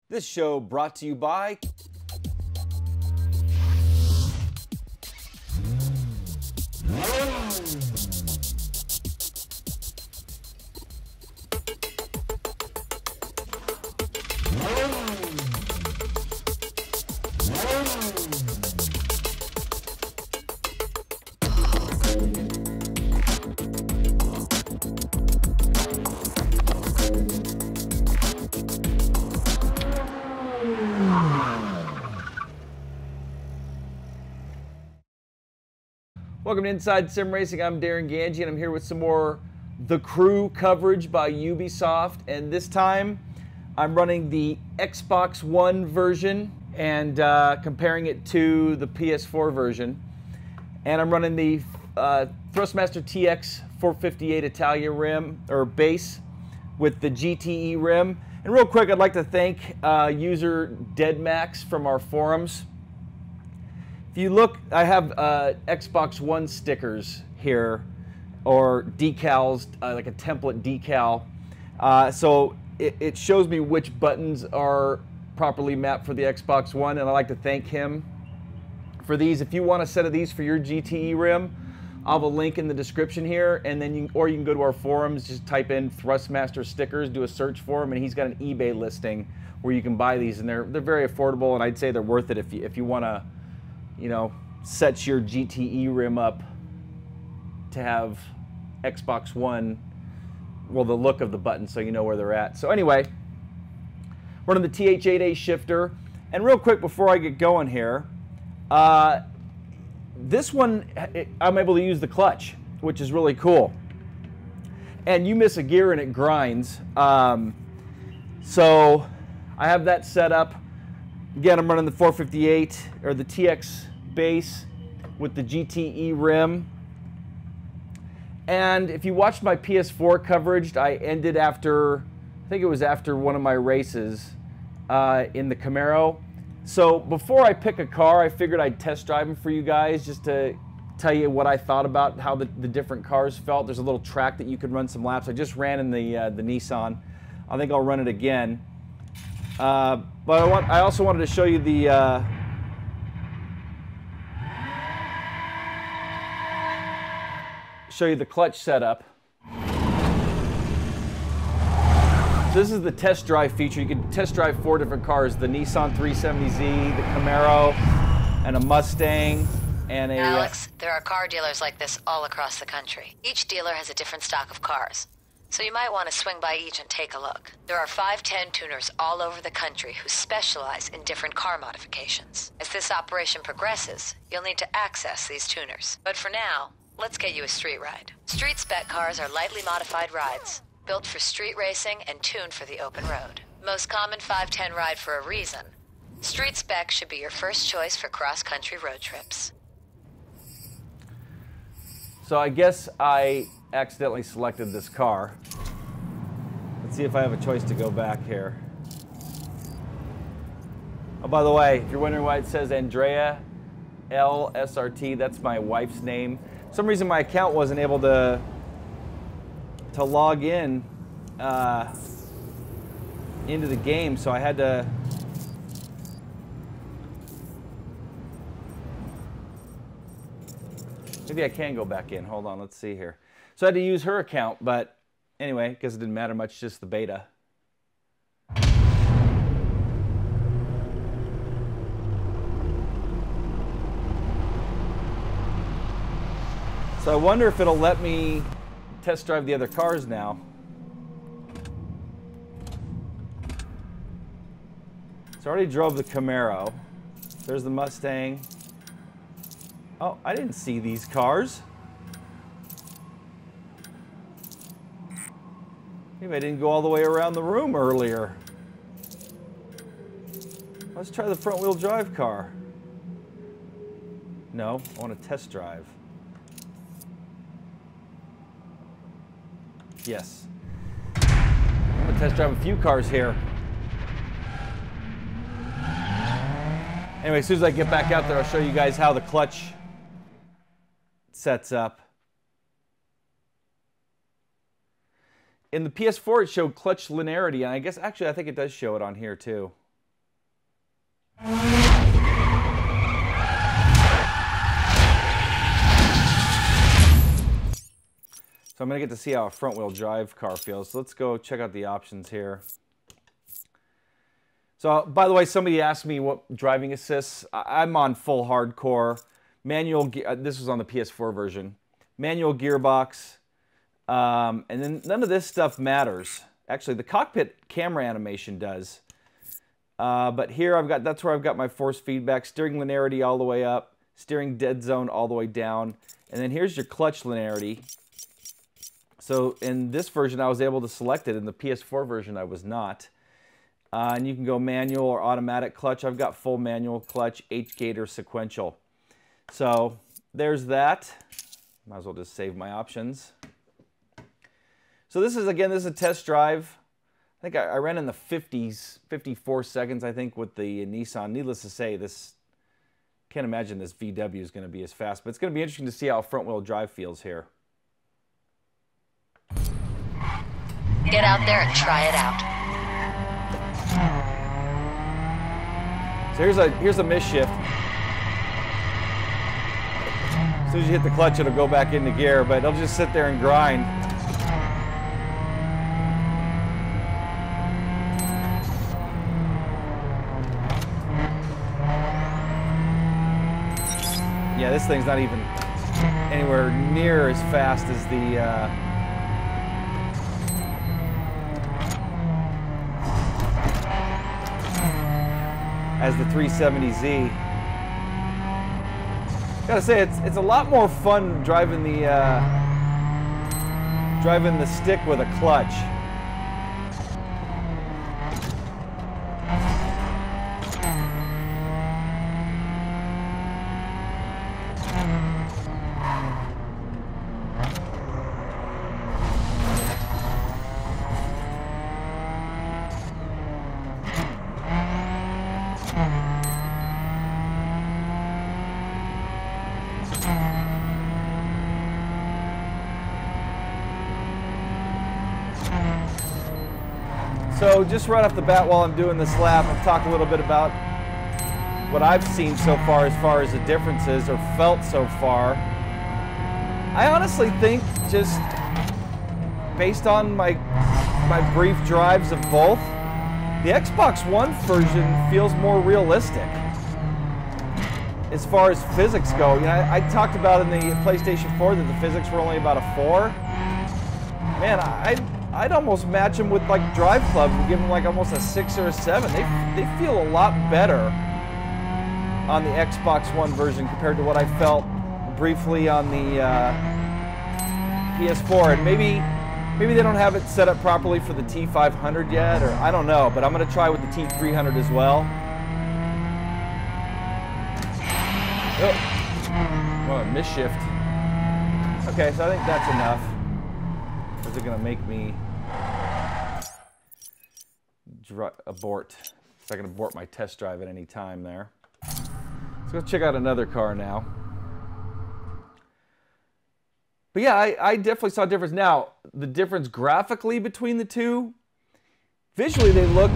This show brought to you by Welcome to Inside Sim Racing. I'm Darren Ganji, and I'm here with some more The Crew coverage by Ubisoft. And this time, I'm running the Xbox One version and comparing it to the PS4 version. And I'm running the Thrustmaster TX 458 Italia rim, or base, with the GTE rim. And real quick, I'd like to thank user DeadMax from our forums. If you look, I have Xbox One stickers here, or decals, like a template decal. So it shows me which buttons are properly mapped for the Xbox One, and I'd like to thank him for these. If you want a set of these for your GTE rim, I'll have a link in the description here, and then you can go to our forums, just type in Thrustmaster stickers, do a search for them, and he's got an eBay listing where you can buy these, and they're very affordable, and I'd say they're worth it if you want to, you know, set your GTE rim up to have Xbox One, well, the look of the button, so you know where they're at. So anyway, running the TH8A shifter. And real quick before I get going here, this one, I'm able to use the clutch, which is really cool. And you miss a gear and it grinds. So I have that set up. Again, I'm running the 458, or the TX base with the GTE rim. And if you watched my PS4 coverage, I ended after, I think it was after one of my races in the Camaro. So before I pick a car, I figured I'd test drive them for you guys just to tell you what I thought about how the different cars felt. There's a little track that you could run some laps. I just ran in the Nissan. I think I'll run it again. But I also wanted to show you the clutch setup. So this is the test drive feature. You can test drive 4 different cars: the Nissan 370Z, the Camaro, and a Mustang, and a... Alex, there are car dealers like this all across the country. Each dealer has a different stock of cars, so you might want to swing by each and take a look. There are 510 tuners all over the country who specialize in different car modifications. As this operation progresses, you'll need to access these tuners. But for now, let's get you a street ride. Street spec cars are lightly modified rides, built for street racing and tuned for the open road. Most common 510 ride for a reason. Street spec should be your first choice for cross-country road trips. So I guess I accidentally selected this car. Let's see if I have a choice to go back here. Oh, by the way, if you're wondering why it says Andrea LSRT, that's my wife's name. For some reason my account wasn't able to log in into the game, so I had to maybe I can go back in. Hold on, let's see here. So I had to use her account, but anyway, because it didn't matter much, just the beta. So I wonder if it'll let me test drive the other cars now. So I already drove the Camaro. There's the Mustang. Oh, I didn't see these cars. Maybe I didn't go all the way around the room earlier. Let's try the front-wheel drive car. No, I want to test drive. Yes. I'm going to test drive a few cars here. Anyway, as soon as I get back out there, I'll show you guys how the clutch sets up. In the PS4, it showed clutch linearity, and I think it does show it on here too. So I'm going to get to see how a front-wheel drive car feels. So let's go check out the options here. So, by the way, somebody asked me what driving assists. I'm on full hardcore. Manual, this was on the PS4 version. Manual gearbox. And then none of this stuff matters. Actually, the cockpit camera animation does. But here that's where I've got my force feedback. Steering linearity all the way up. Steering dead zone all the way down. And then here's your clutch linearity. So in this version, I was able to select it. In the PS4 version, I was not. And you can go manual or automatic clutch. I've got full manual clutch, H-gate, or sequential. So there's that. Might as well just save my options. So this is, again, this is a test drive. I think I ran in the 50s, 54 seconds, I think, with the Nissan. Needless to say, can't imagine this VW is going to be as fast. But it's going to be interesting to see how front-wheel drive feels here. Get out there and try it out. So here's a misshift. As soon as you hit the clutch, it'll go back into gear, but it'll just sit there and grind. Yeah, this thing's not even anywhere near as fast as the as the 370Z. Gotta say, it's a lot more fun driving the stick with a clutch. So just right off the bat while I'm doing this lap, I'll talk a little bit about what I've seen so far as the differences or felt so far. I honestly think, just based on my brief drives of both, the Xbox One version feels more realistic as far as physics go. You know, I talked about in the PlayStation 4 that the physics were only about a 4. Man, I'd almost match them with like Drive Club and give them like almost a 6 or a 7. They feel a lot better on the Xbox One version compared to what I felt briefly on the PS4. And maybe they don't have it set up properly for the T500 yet, or I don't know, but I'm going to try with the T300 as well. Oh, a misshift. Okay, so I think that's enough. Is it going to make me abort? So I can abort my test drive at any time there. Let's go check out another car now. But yeah, I definitely saw a difference. Now, the difference graphically between the two, visually they look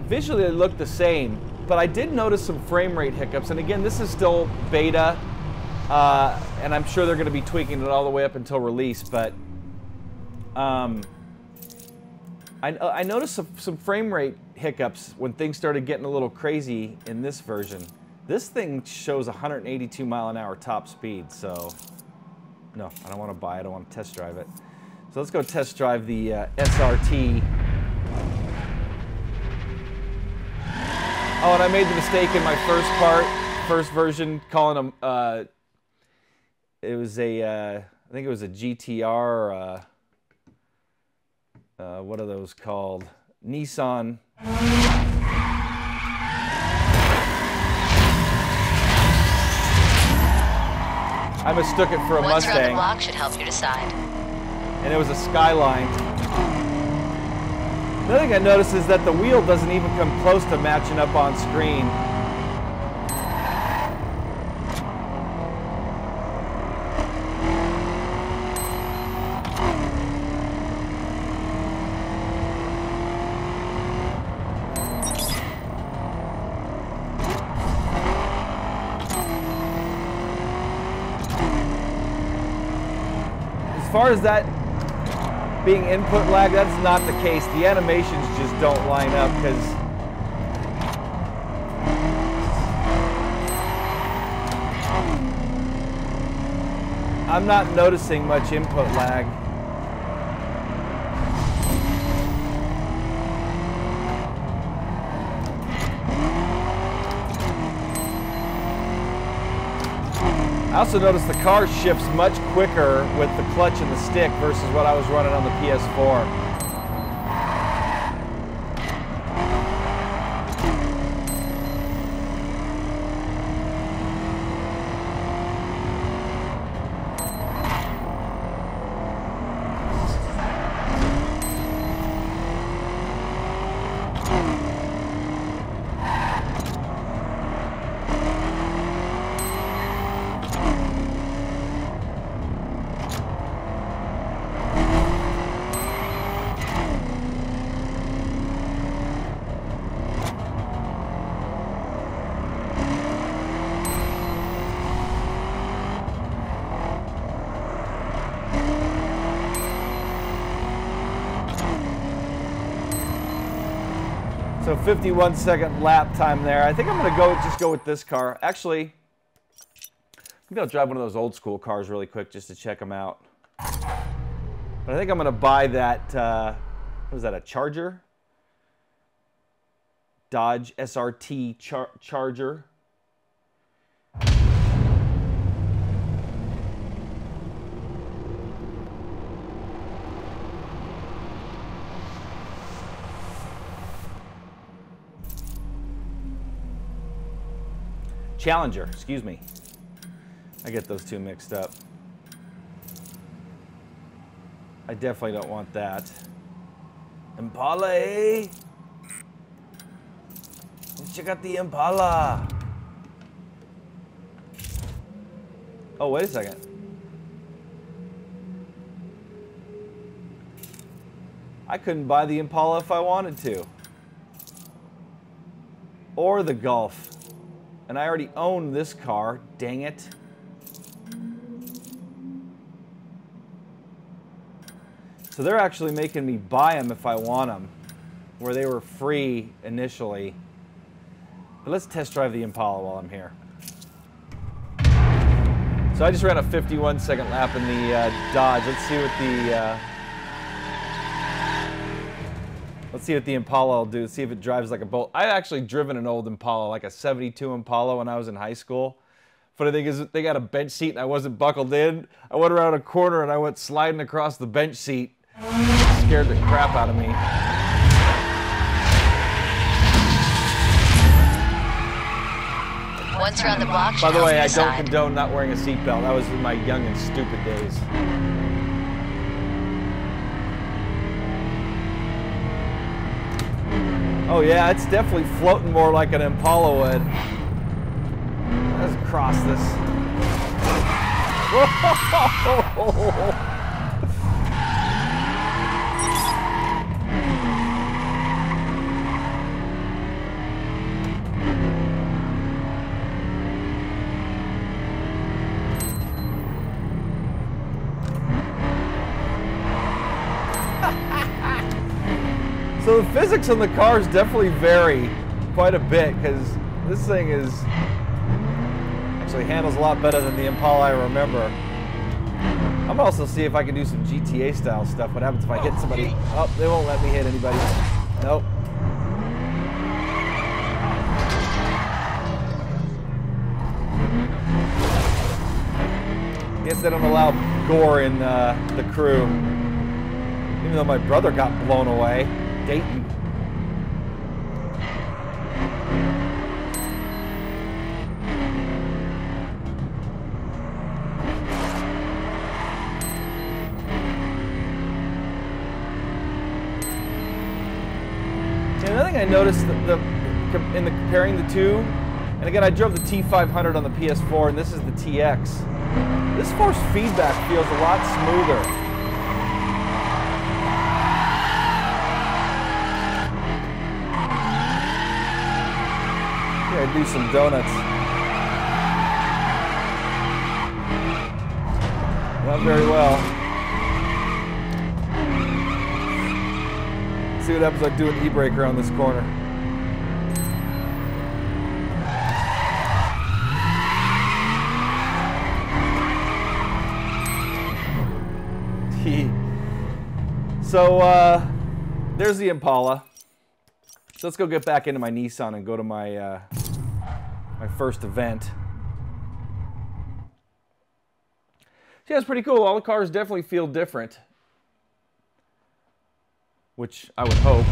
the same, but I did notice some frame rate hiccups. And again, this is still beta, and I'm sure they're going to be tweaking it all the way up until release. But I noticed some frame rate hiccups when things started getting a little crazy in this version. This thing shows 182 mile/h top speed, so no, I don't want to buy it. I want to test drive it. So let's go test drive the SRT. Oh, and I made the mistake in my first version, calling them, it was a, I think it was a GTR, what are those called? Nissan. I mistook it for a Once Mustang. you're on the block should help you decide. And it was a Skyline. The other thing I noticed is that the wheel doesn't even come close to matching up on screen. far as that being input lag, that's not the case. The animations just don't line up because I'm not noticing much input lag. I also noticed the car shifts much quicker with the clutch and the stick versus what I was running on the PS4. So 51-second lap time there. I think I'm gonna just go with this car. Actually, maybe I'll drive one of those old school cars really quick just to check them out. But I think I'm gonna buy that, what is that, a Charger? Dodge SRT Charger. Challenger, excuse me. I get those two mixed up. I definitely don't want that. Impala, eh? Let's check out the Impala. Oh, wait a second. I couldn't buy the Impala if I wanted to. Or the Golf. And I already own this car, dang it. So they're actually making me buy them if I want them, where they were free initially. But let's test drive the Impala while I'm here. So I just ran a 51-second lap in the Dodge. Let's see what the Impala will do, see if it drives like a bolt. I actually driven an old Impala, like a 72 Impala when I was in high school. Funny thing is, they got a bench seat and I wasn't buckled in. I went around a corner and I went sliding across the bench seat. It scared the crap out of me. Once you're on the block, by the way, I don't condone not wearing a seatbelt. That was in my young and stupid days. Oh yeah, it's definitely floating more like an Impala would. Let's cross this. Whoa! So the physics on the cars definitely vary quite a bit because this thing actually handles a lot better than the Impala I remember. I'm gonna also see if I can do some GTA style stuff. What happens if I hit somebody? Oh, they won't let me hit anybody. Nope. Guess they don't allow gore in the crew. Even though my brother got blown away. Dayton. And another thing I noticed in comparing the two, and again I drove the T500 on the PS4 and this is the TX. This force feedback feels a lot smoother. Here, I do some donuts. Not very well. see what happens if I do an e-brake around this corner. So there's the Impala. So let's go get back into my Nissan and go to my my first event. Yeah, it's pretty cool. All the cars definitely feel different, which I would hope.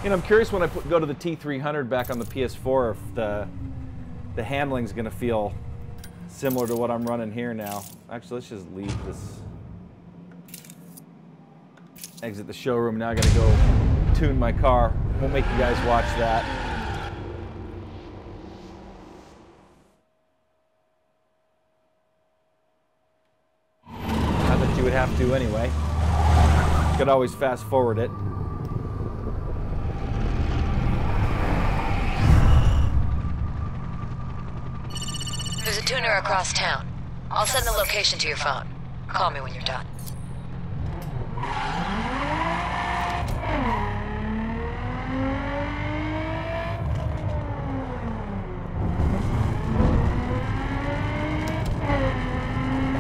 You know, I'm curious when I go to the T300 back on the PS4 if the handling's going to feel similar to what I'm running here now. Actually, let's just leave this. Exit the showroom. Now I got to go tune my car. Won't make you guys watch that. Not that you would have to anyway. You could always fast forward it. There's a tuner across town. I'll send the location to your phone. Call me when you're done.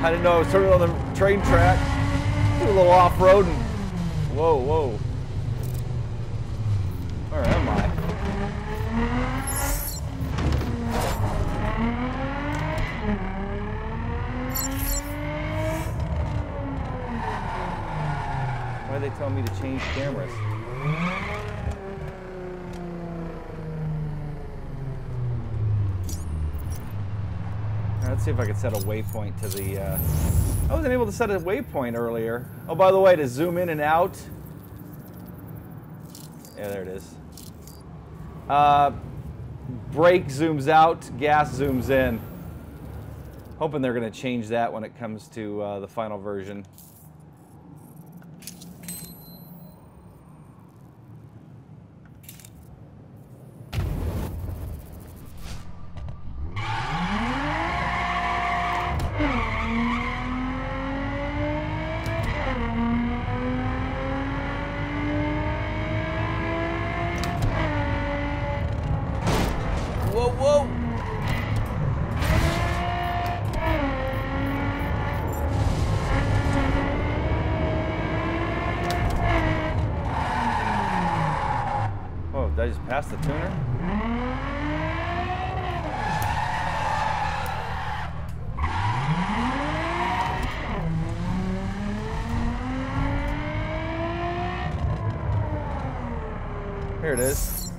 I didn't know I was turning on the train track. Do a little off-road and whoa, whoa. Where am I? Why are they telling me to change cameras? Let's see if I can set a waypoint to the... I wasn't able to set a waypoint earlier. Oh, by the way, to zoom in and out... Yeah, there it is. Brake zooms out, gas zooms in. Hoping they're going to change that when it comes to the final version. Whoa, whoa! Whoa, did I just pass the tuner? Here it is.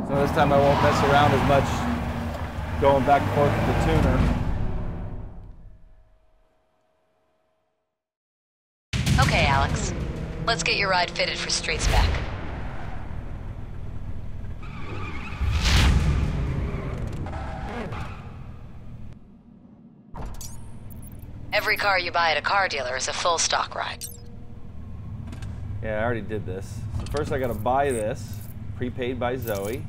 So this time I won't mess around as much going back and forth with the tuner. Okay, Alex. Let's get your ride fitted for street spec. Every car you buy at a car dealer is a full stock ride. Yeah, I already did this. So first I gotta buy this, prepaid by Zoe.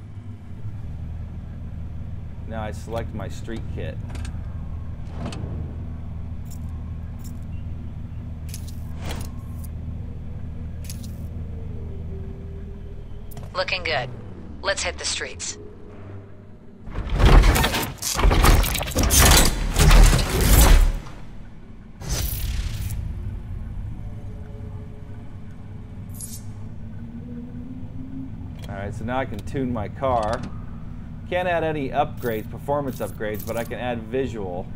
Now I select my street kit. Looking good. Let's hit the streets. Alright, so now I can tune my car. Can't add any upgrades, performance upgrades, but I can add visual.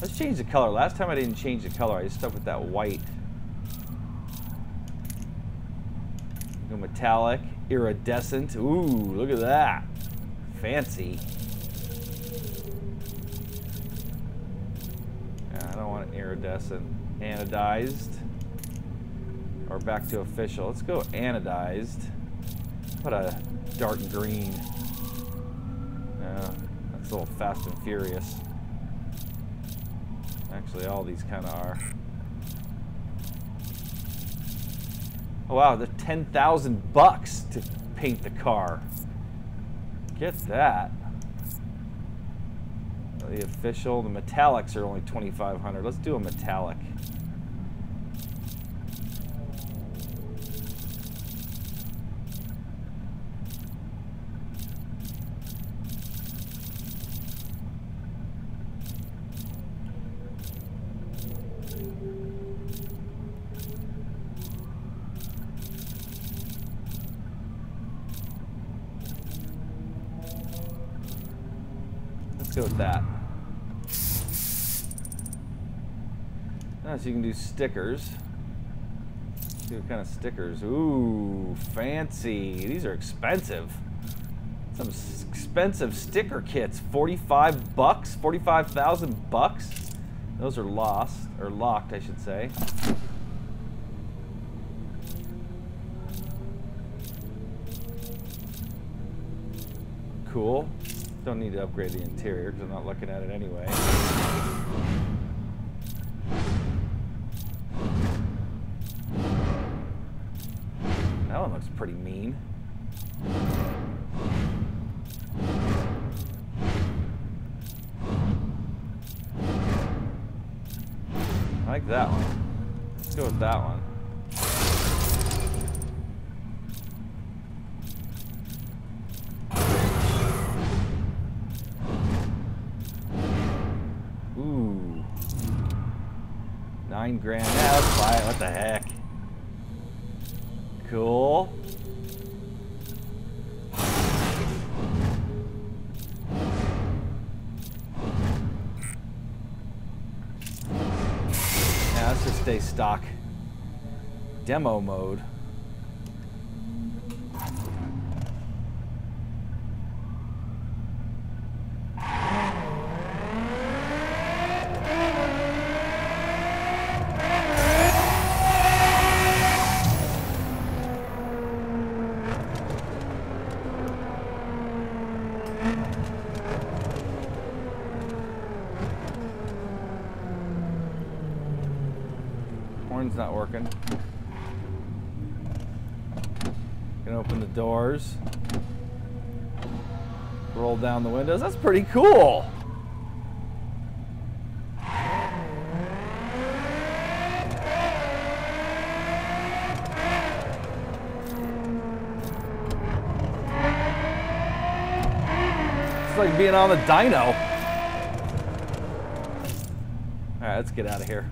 Let's change the color. Last time I didn't change the color. I just stuck with that white. Go metallic, iridescent. Ooh, look at that. Fancy. Yeah, I don't want it iridescent. Anodized. Or back to official. Let's go anodized. Put a dark green. That's a little Fast and Furious. Actually, all these kind of are. Oh wow, they're 10,000 bucks to paint the car. Get that. The official, the metallics are only 2,500. Let's do a metallic. Let's go with that. Now, so you can do stickers. Let's see what kind of stickers. Ooh, fancy. These are expensive. Some expensive sticker kits. 45 bucks? 45,000 bucks? Those are lost, or locked, I should say. Cool. Don't need to upgrade the interior because I'm not looking at it anyway. That one looks pretty mean. I like that one. Let's go with that one. Ooh. 9 grand. Yeah, let's buy it. What the heck? Cool. Yeah, let's just stay stock. Demo mode. Horn's not working. Gonna open the doors. Roll down the windows. That's pretty cool. It's like being on the dyno. All right, let's get out of here.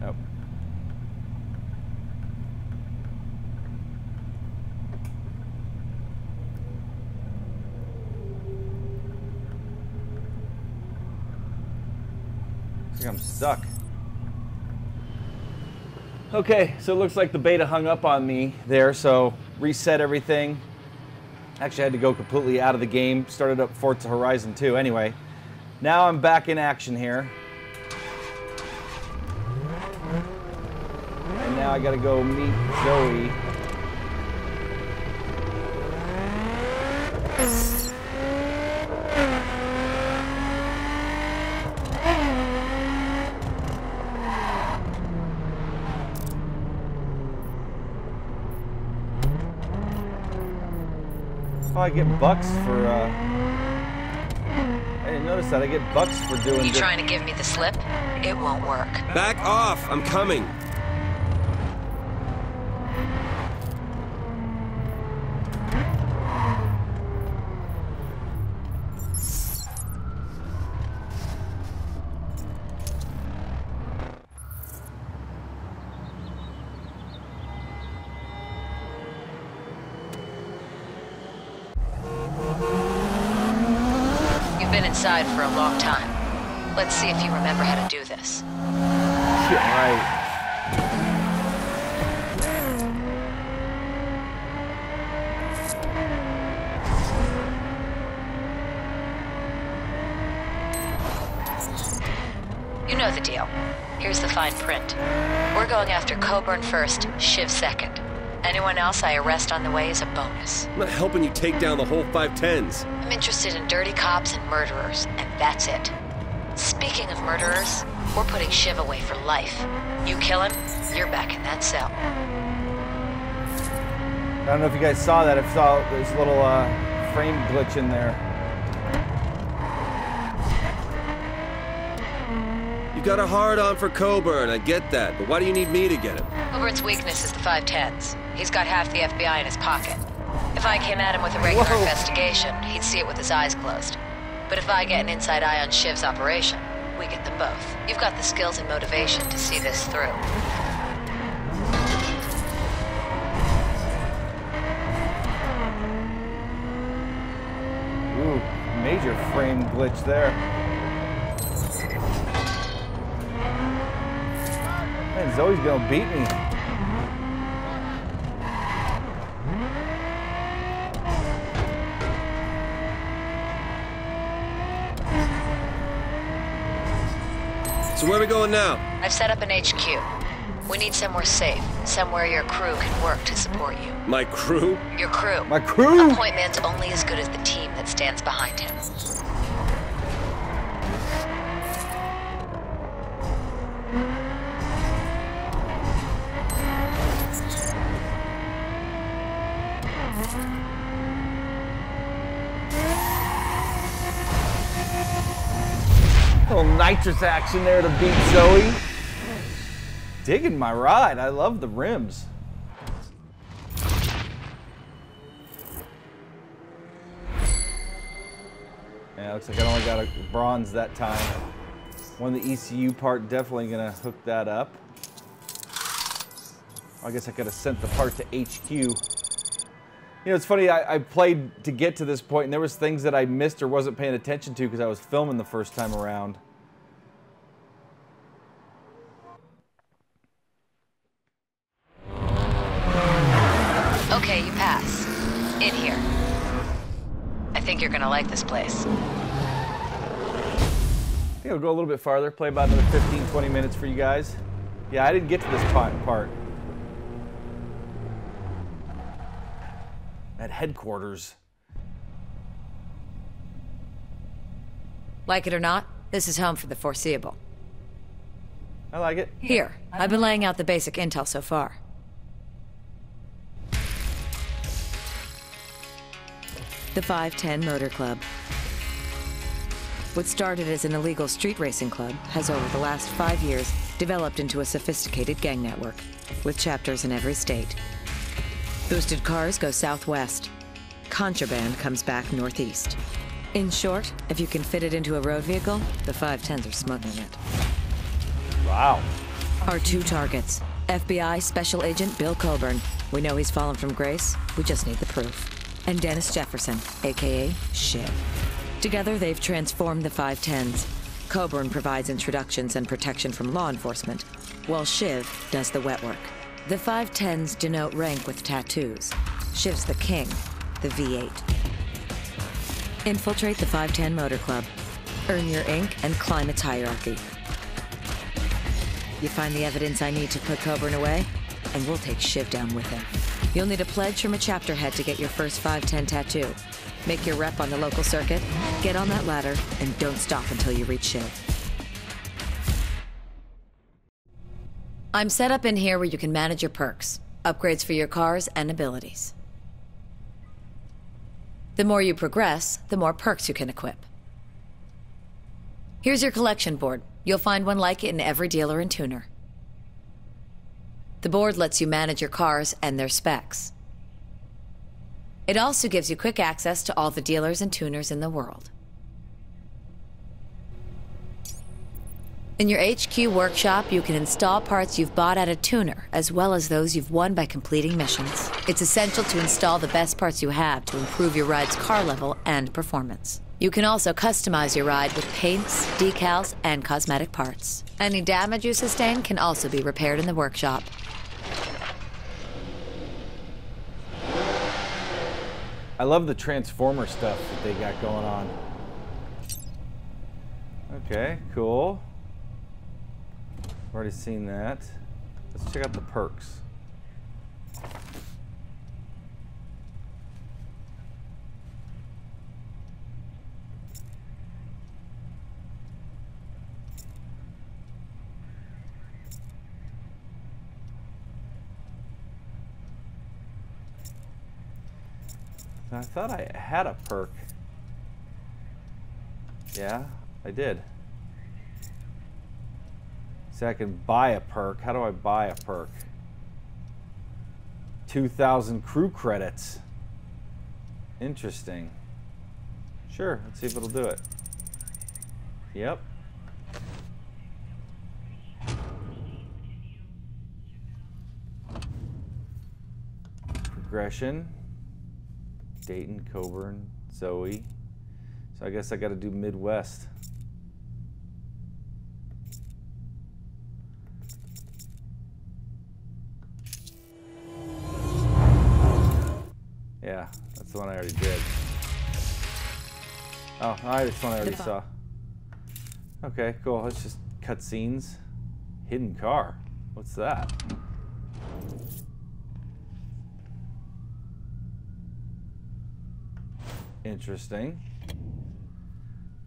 Oh. Looks like I'm stuck. Okay, so it looks like the beta hung up on me there, so reset everything. Actually, I had to go completely out of the game, started up Forza Horizon 2. Anyway, now I'm back in action here. And now I gotta go meet Zoe. Oh, I get bucks for, I didn't notice that. I get bucks for doing... You trying to give me the slip? It won't work. Back off! I'm coming! Been inside for a long time. Let's see if you remember how to do this. Yeah, right. You know the deal. Here's the fine print. We're going after Coburn first, Shiv second. Anyone else I arrest on the way is a bonus. I'm not helping you take down the whole 510s. I'm interested in dirty cops and murderers, and that's it. Speaking of murderers, we're putting Shiv away for life. You kill him, you're back in that cell. I don't know if you guys saw that. I saw there's a little frame glitch in there. You got a hard-on for Coburn, I get that, but why do you need me to get him? Coburn's weakness is the 510s. He's got half the FBI in his pocket. If I came at him with a regular investigation, he'd see it with his eyes closed. But if I get an inside eye on Shiv's operation, we get them both. You've got the skills and motivation to see this through. Ooh, major frame glitch there. Man, Zoe's gonna beat me. So where are we going now? I've set up an HQ. We need somewhere safe, somewhere your crew can work to support you. My crew? Your crew. My crew? A point man's only as good as the team that stands behind him. Little nitrous action there to beat Zoe. Digging my ride. I love the rims. Yeah, looks like I only got a bronze that time. One of the ECU part, definitely gonna hook that up. I guess I could have sent the part to HQ. You know, it's funny, I played to get to this point, and there was things that I missed or wasn't paying attention to because I was filming the first time around. Okay, you pass. In here. I think you're gonna like this place. I think I'll go a little bit farther, play about another 15, 20 minutes for you guys. Yeah, I didn't get to this part. At headquarters. Like it or not, this is home for the foreseeable. I like it. Here, I've been laying out the basic intel so far. The 510 Motor Club. What started as an illegal street racing club has over the last 5 years developed into a sophisticated gang network, with chapters in every state. Boosted cars go southwest. Contraband comes back northeast. In short, if you can fit it into a road vehicle, the 510s are smuggling it. Wow. Our two targets. FBI Special Agent Bill Coburn. We know he's fallen from grace. We just need the proof. And Dennis Jefferson, a.k.a. Shiv. Together, they've transformed the 510s. Coburn provides introductions and protection from law enforcement, while Shiv does the wet work. The 510s denote rank with tattoos. Shiv's the king, the V8. Infiltrate the 510 Motor Club. Earn your ink and climb its hierarchy. You find the evidence I need to put Coburn away, and we'll take Shiv down with him. You'll need a pledge from a chapter head to get your first 510 tattoo. Make your rep on the local circuit, get on that ladder, and don't stop until you reach Shiv. I'm set up in here where you can manage your perks, upgrades for your cars, and abilities. The more you progress, the more perks you can equip. Here's your collection board. You'll find one like it in every dealer and tuner. The board lets you manage your cars and their specs. It also gives you quick access to all the dealers and tuners in the world. In your HQ workshop, you can install parts you've bought at a tuner, as well as those you've won by completing missions. It's essential to install the best parts you have to improve your ride's car level and performance. You can also customize your ride with paints, decals, and cosmetic parts. Any damage you sustain can also be repaired in the workshop. I love the Transformer stuff that they got going on. Okay, cool. I've already seen that. Let's check out the perks. I thought I had a perk. Yeah, I did. So I can buy a perk. How do I buy a perk? 2,000 crew credits. Interesting. Sure, let's see if it'll do it. Yep. Progression. Dayton, Coburn, Zoe. So I guess I got to do Midwest. Yeah, that's the one I already did. Oh, alright, this one I already saw. Okay, cool. Let's just cut scenes. Hidden car. What's that? Interesting.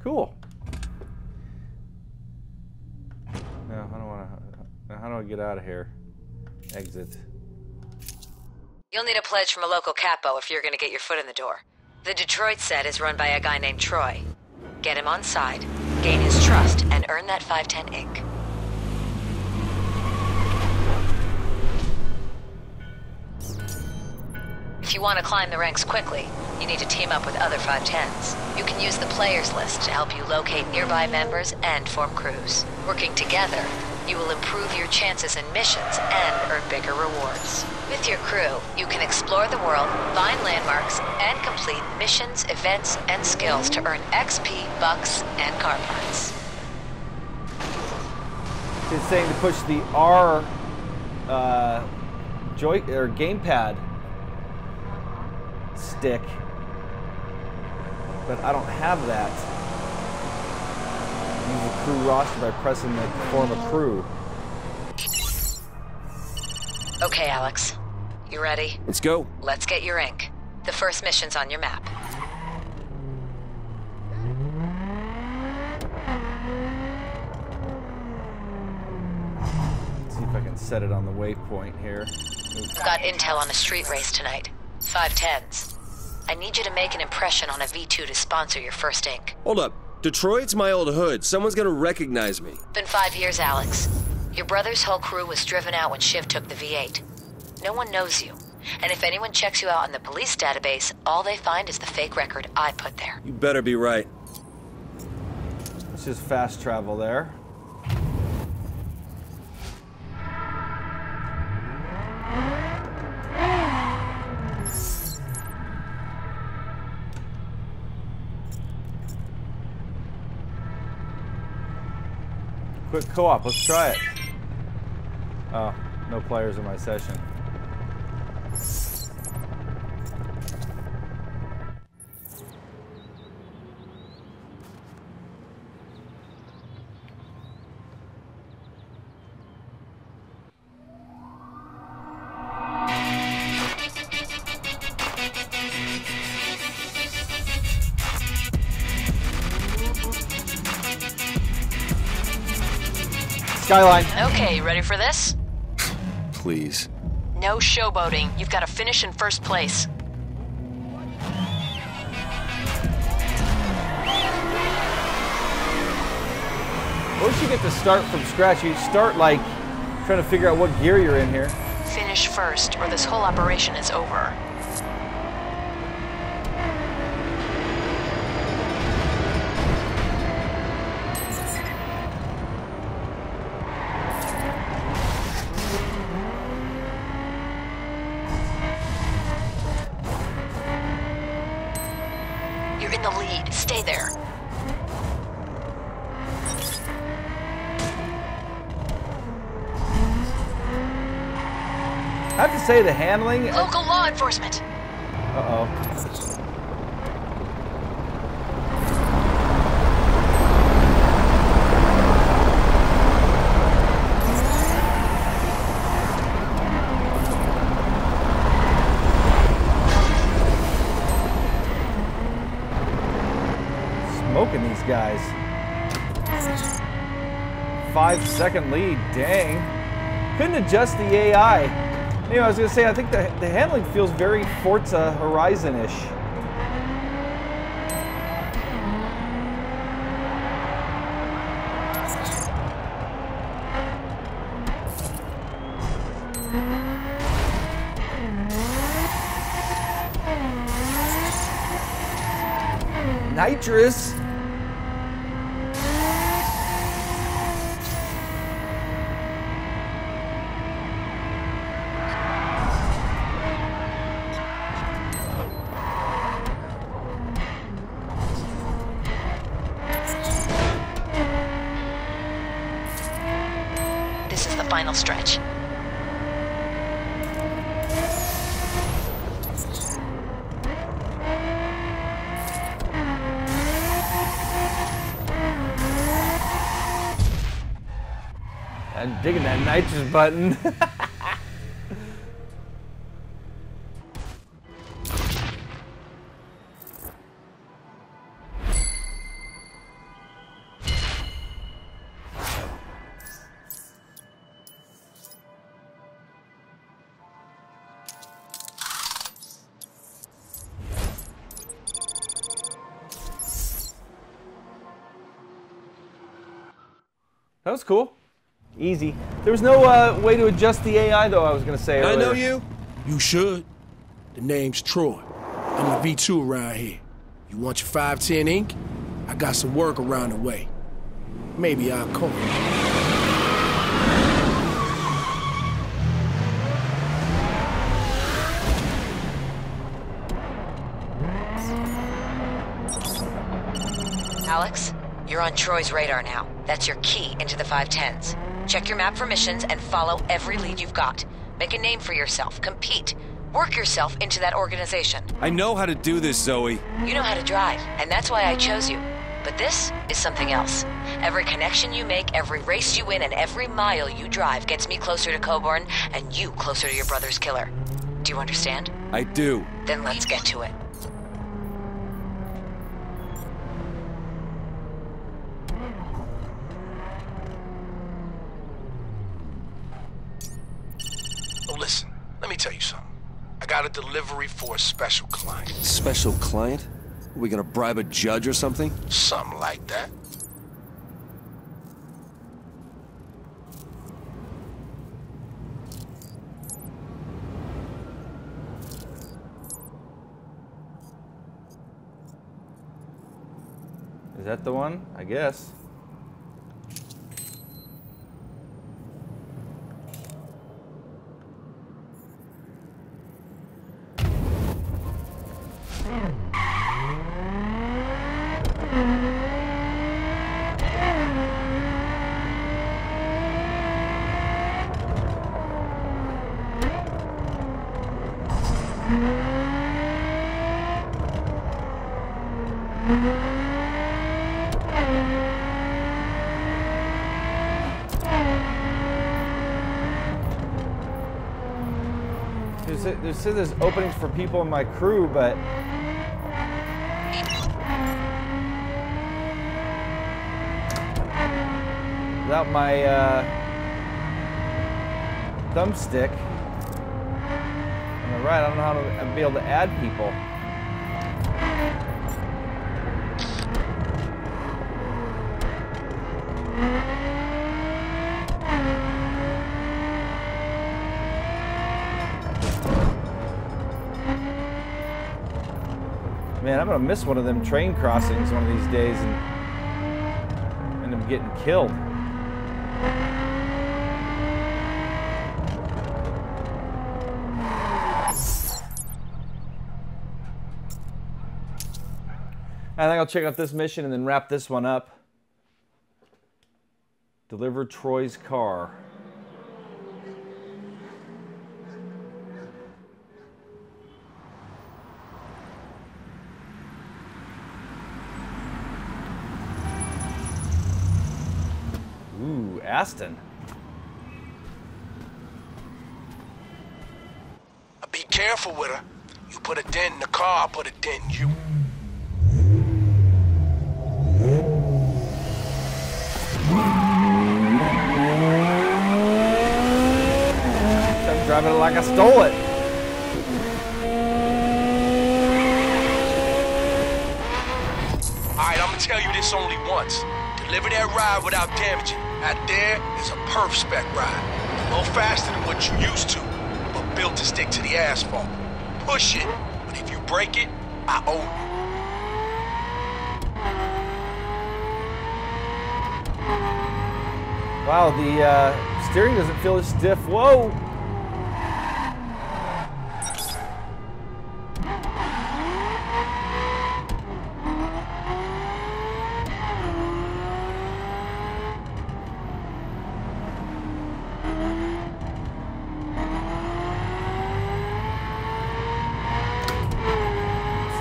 Cool. No, I don't want to. How do I get out of here? Exit. You'll need a pledge from a local capo if you're going to get your foot in the door. The Detroit set is run by a guy named Troy. Get him on side, gain his trust, and earn that 510 ink. If you want to climb the ranks quickly, you need to team up with other 510s. You can use the players list to help you locate nearby members and form crews. Working together, you will improve your chances in missions and earn bigger rewards. With your crew, you can explore the world, find landmarks, and complete missions, events, and skills to earn XP, bucks, and car parts. It's saying to push the R gamepad stick, but I don't have that. Use the crew roster by pressing the form a crew. Okay, Alex. You ready? Let's go. Let's get your ink. The first mission's on your map. Let's see if I can set it on the waypoint here. I've got intel on a street race tonight. 510s. I need you to make an impression on a V2 to sponsor your first ink. Hold up. Detroit's my old hood. Someone's gonna recognize me. Been 5 years, Alex. Your brother's whole crew was driven out when Shiv took the V8. No one knows you. And if anyone checks you out in the police database, all they find is the fake record I put there. You better be right. Let's just fast travel there. Quick co-op, let's try it. Oh, no players in my session. Skyline. Okay, you ready for this? Please. No showboating. You've got to finish in first place. Once you get to start from scratch, you start like trying to figure out what gear you're in here. Finish first, or this whole operation is over. You're in the lead. Stay there. I have to say the handling. Local law enforcement. Uh-oh. Smoking these guys. 5-second lead, dang. Couldn't adjust the AI. You know, I was gonna say, I think the handling feels very Forza Horizon-ish. Nitrous? This is the final stretch. I'm digging that nitrous button. That was cool. Easy. There was no way to adjust the AI, though, I was going to say earlier. I know you. You should. The name's Troy. I'm the V2 around here. You want your 510 ink? I got some work around the way. Maybe I'll call you. Alex, you're on Troy's radar now. That's your key into the 510s. Check your map for missions and follow every lead you've got. Make a name for yourself, compete, work yourself into that organization. I know how to do this, Zoe. You know how to drive, and that's why I chose you. But this is something else. Every connection you make, every race you win, and every mile you drive gets me closer to Coburn and you closer to your brother's killer. Do you understand? I do. Then let's get to it. Oh, listen, let me tell you something. I got a delivery for a special client. Special client? Are we gonna bribe a judge or something? Something like that. Is that the one? I guess. There's openings for people in my crew, but without my thumbstick on the right, I don't know how to be able to add people. Man, I'm gonna miss one of them train crossings one of these days and end up getting killed. I think I'll check out this mission and then wrap this one up. Deliver Troy's car. Ooh, Aston. Be careful with her. You put a dent in the car, I'll put a dent in you. I'm driving it like I stole it. Alright, I'm gonna tell you this only once. Deliver that ride without damaging. Out there is a perf spec ride. A little faster than what you used to, but built to stick to the asphalt. Push it, but if you break it, I own Wow, the steering doesn't feel as stiff. Whoa!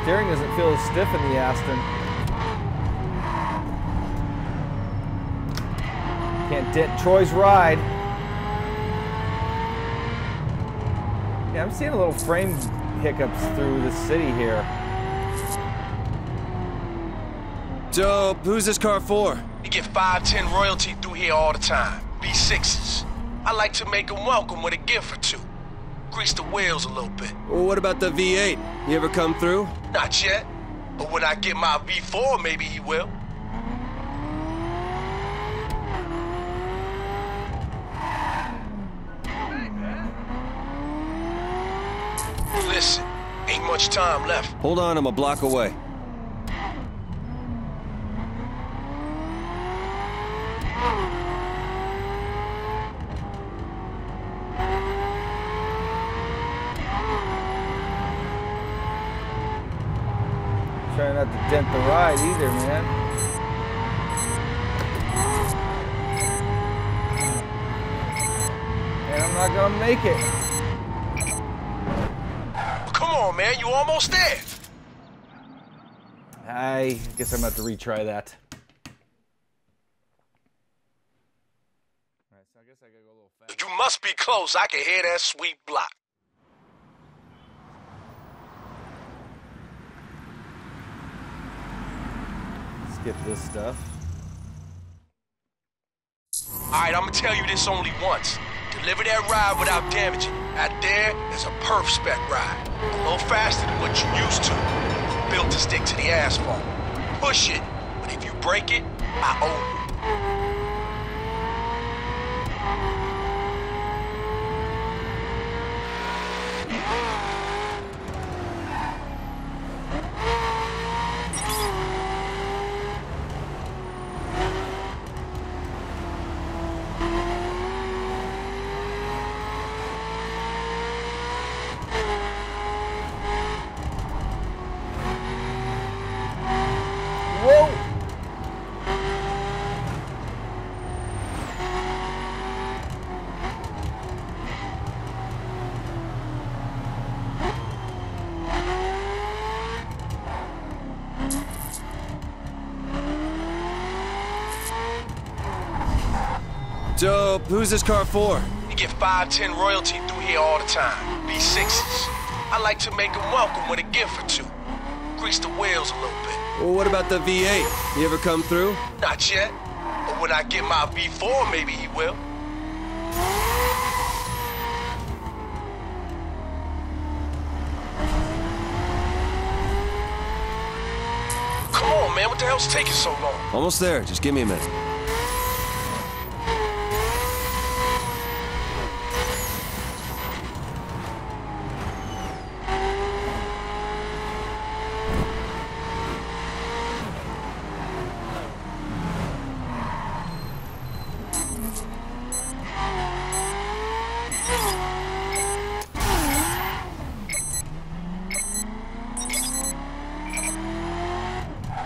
Steering doesn't feel as stiff in the Aston. Can't dent Troy's ride. Yeah, I'm seeing a little frame hiccups through the city here. So, who's this car for? You get 510 royalty through here all the time. B6s. I like to make them welcome with a gift or two. Grease the wheels a little bit. Well, what about the V8? You ever come through? Not yet. But when I get my V4, maybe he will. Listen, ain't much time left. Hold on, I'm a block away. Trying not to dent the ride either, man. And I'm not gonna make it. Come on, man, you almost there. I guess I'm gonna have to retry that. Alright, so I guess I gotta go a little fast. You must be close. I can hear that sweet block. Skip this stuff. Alright, I'm gonna tell you this only once. Deliver that ride without damaging it. Out there is a perf spec ride. A little faster than what you used to. Built to stick to the asphalt. Push it, but if you break it, I own you. So, who's this car for? You get 510 royalty through here all the time. B6s. I like to make them welcome with a gift or two. Grease the wheels a little bit. Well, what about the V8? You ever come through? Not yet. But when I get my V4, maybe he will. Come on, man. What the hell's taking so long? Almost there. Just give me a minute.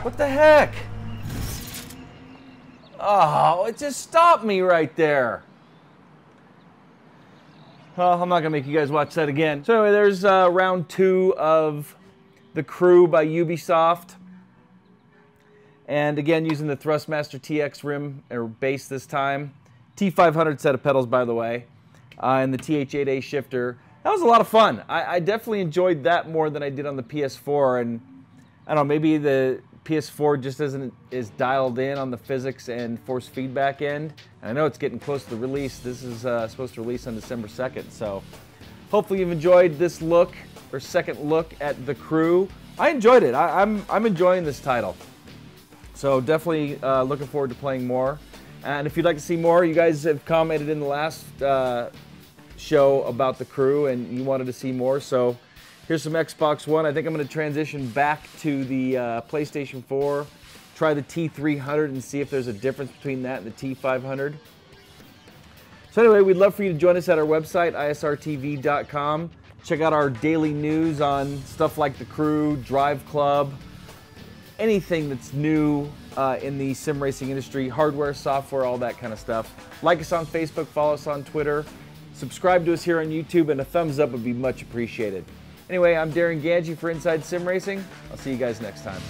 What the heck? Oh, it just stopped me right there. Well, I'm not gonna make you guys watch that again. So anyway, there's round 2 of The Crew by Ubisoft. And again, using the Thrustmaster TX rim or base this time. T500 set of pedals, by the way. And the TH8A shifter. That was a lot of fun. I definitely enjoyed that more than I did on the PS4. And I don't know, maybe the PS4 just isn't as dialed in on the physics and force feedback end. And I know it's getting close to the release. This is supposed to release on December 2nd. So hopefully you've enjoyed this look, or second look at The Crew. I enjoyed it. I'm enjoying this title. So definitely looking forward to playing more. And if you'd like to see more, you guys have commented in the last show about The Crew and you wanted to see more. So here's some Xbox One. I think I'm going to transition back to the PlayStation 4, try the T300 and see if there's a difference between that and the T500. So anyway, we'd love for you to join us at our website, isrtv.com. Check out our daily news on stuff like The Crew, Drive Club, anything that's new in the sim racing industry, hardware, software, all that kind of stuff. Like us on Facebook, follow us on Twitter, subscribe to us here on YouTube, and a thumbs up would be much appreciated. Anyway, I'm Darren Ganji for Inside Sim Racing. I'll see you guys next time.